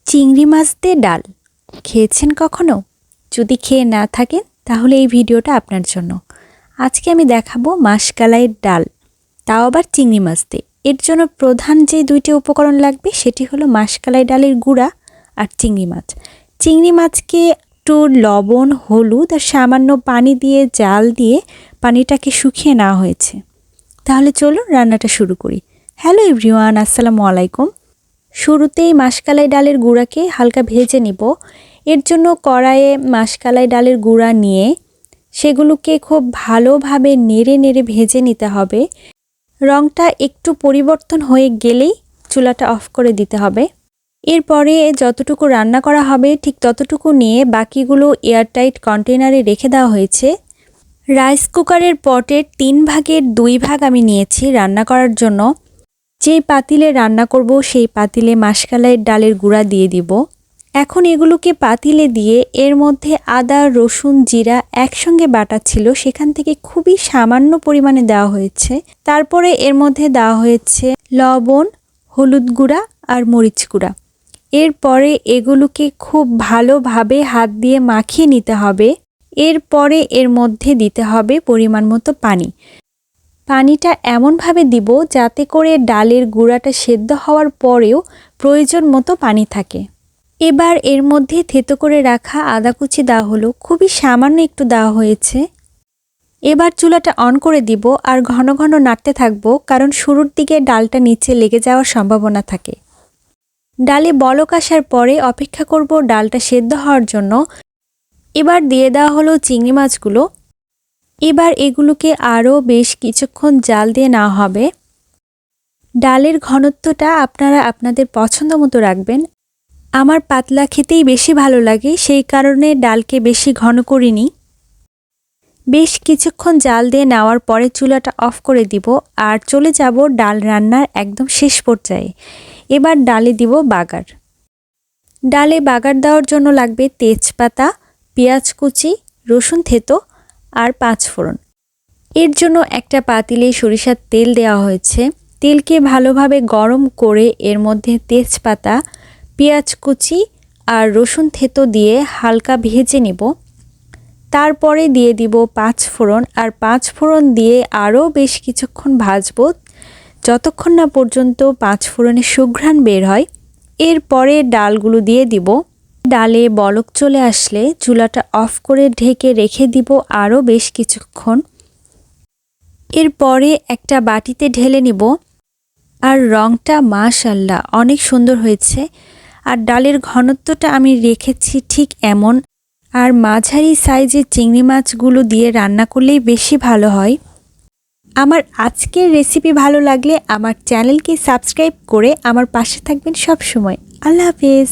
চিংড়ি মাছ দিয়ে ডাল খেয়েছেন কখনো? যদি খেয়ে না থাকেন তাহলে এই ভিডিওটা আপনার জন্য। আজকে আমি দেখাবো মাশকালাইয়ের ডাল, তাও আবার চিংড়ি মাছ দিয়ে। এর জন্য প্রধান যে দুইটি উপকরণ লাগবে সেটি হলো মাশকালাই ডালের গুঁড়া আর চিংড়ি মাছ। চিংড়ি মাছকে একটু লবণ, হলুদ আর সামান্য পানি দিয়ে জাল দিয়ে পানিটাকে শুকিয়ে নেওয়া হয়েছে। তাহলে চলুন রান্নাটা শুরু করি। হ্যালো এভরিওয়ান, আসসালামু আলাইকুম। শুরুতেই মাশকালাই ডালের গুঁড়াকে হালকা ভেজে নিব। এর জন্য কড়াইয়ে মাশকালাই ডালের গুঁড়া নিয়ে সেগুলোকে খুব ভালোভাবে নেড়ে নেড়ে ভেজে নিতে হবে। রঙটা একটু পরিবর্তন হয়ে গেলেই চুলাটা অফ করে দিতে হবে। এরপরে যতটুকু রান্না করা হবে ঠিক ততটুকু নিয়ে বাকিগুলো এয়ারটাইট কন্টেনারে রেখে দেওয়া হয়েছে। রাইস কুকারের পটের 3 ভাগের 2 ভাগ আমি নিয়েছি রান্না করার জন্য। যেই পাতিলে রান্না করব সেই পাতিলে মাশকালাইয়ের ডালের গুঁড়া দিয়ে দিব। এখন এগুলোকে পাতিলে দিয়ে এর মধ্যে আদা, রসুন, জিরা একসঙ্গে বাটা ছিল, সেখান থেকে খুবই সামান্য পরিমাণে দেওয়া হয়েছে। তারপরে এর মধ্যে দেওয়া হয়েছে লবণ, হলুদ গুঁড়া আর মরিচ গুঁড়া। এরপরে এগুলোকে খুব ভালোভাবে হাত দিয়ে মাখিয়ে নিতে হবে। এরপরে এর মধ্যে দিতে হবে পরিমাণ মতো পানি। পানিটা এমনভাবে দিব যাতে করে ডালের গুঁড়াটা সেদ্ধ হওয়ার পরেও প্রয়োজন মতো পানি থাকে। এবার এর মধ্যে থেতো করে রাখা আদা কুচি দেওয়া হলো, খুবই সামান্য একটু দেওয়া হয়েছে। এবার চুলাটা অন করে দিব আর ঘন ঘন নাড়তে থাকবো, কারণ শুরুর দিকে ডালটা নিচে লেগে যাওয়ার সম্ভাবনা থাকে। ডালে বলক আসার পরে অপেক্ষা করব ডালটা সেদ্ধ হওয়ার জন্য। এবার দিয়ে দেওয়া হলো চিংড়ি মাছগুলো। এবার এগুলোকে আরও বেশ কিছুক্ষণ জাল দিয়ে নেওয়া হবে। ডালের ঘনত্বটা আপনারা আপনাদের পছন্দ মতো রাখবেন। আমার পাতলা খেতেই বেশি ভালো লাগে, সেই কারণে ডালকে বেশি ঘন করিনি। বেশ কিছুক্ষণ জাল দিয়ে নেওয়ার পরে চুলাটা অফ করে দিব আর চলে যাব ডাল রান্নার একদম শেষ পর্যায়ে। এবার ডালে দিব বাগার। ডালে বাগার দেওয়ার জন্য লাগবে তেজপাতা, পেঁয়াজ কুচি, রসুন থেতো আর 5 ফোড়ন। এর জন্য একটা পাতিলে সরিষার তেল দেওয়া হয়েছে। তেলকে ভালোভাবে গরম করে এর মধ্যে তেজপাতা, পেঁয়াজ কুচি আর রসুন থেতো দিয়ে হালকা ভেজে নেব। তারপরে দিয়ে দিব 5 ফোড়ন, আর 5 ফোড়ন দিয়ে আরও বেশ কিছুক্ষণ ভাজবো, যতক্ষণ না পর্যন্ত 5 ফোড়নের সুঘ্রাণ বের হয়। এরপরে ডালগুলো দিয়ে দিব। ডালে বলক চলে আসলে চুলাটা অফ করে ঢেকে রেখে দিব আরও বেশ কিছুক্ষণ। এরপরে একটা বাটিতে ঢেলে নিব। আর রঙটা মাশাআল্লাহ অনেক সুন্দর হয়েছে। আর ডালের ঘনত্বটা আমি রেখেছি ঠিক এমন। আর মাঝারি সাইজের চিংড়ি মাছগুলো দিয়ে রান্না করলেই বেশি ভালো হয়। আমার আজকের রেসিপি ভালো লাগলে আমার চ্যানেলকে সাবস্ক্রাইব করে আমার পাশে থাকবেন সব সময়। আল্লাহ হাফেজ।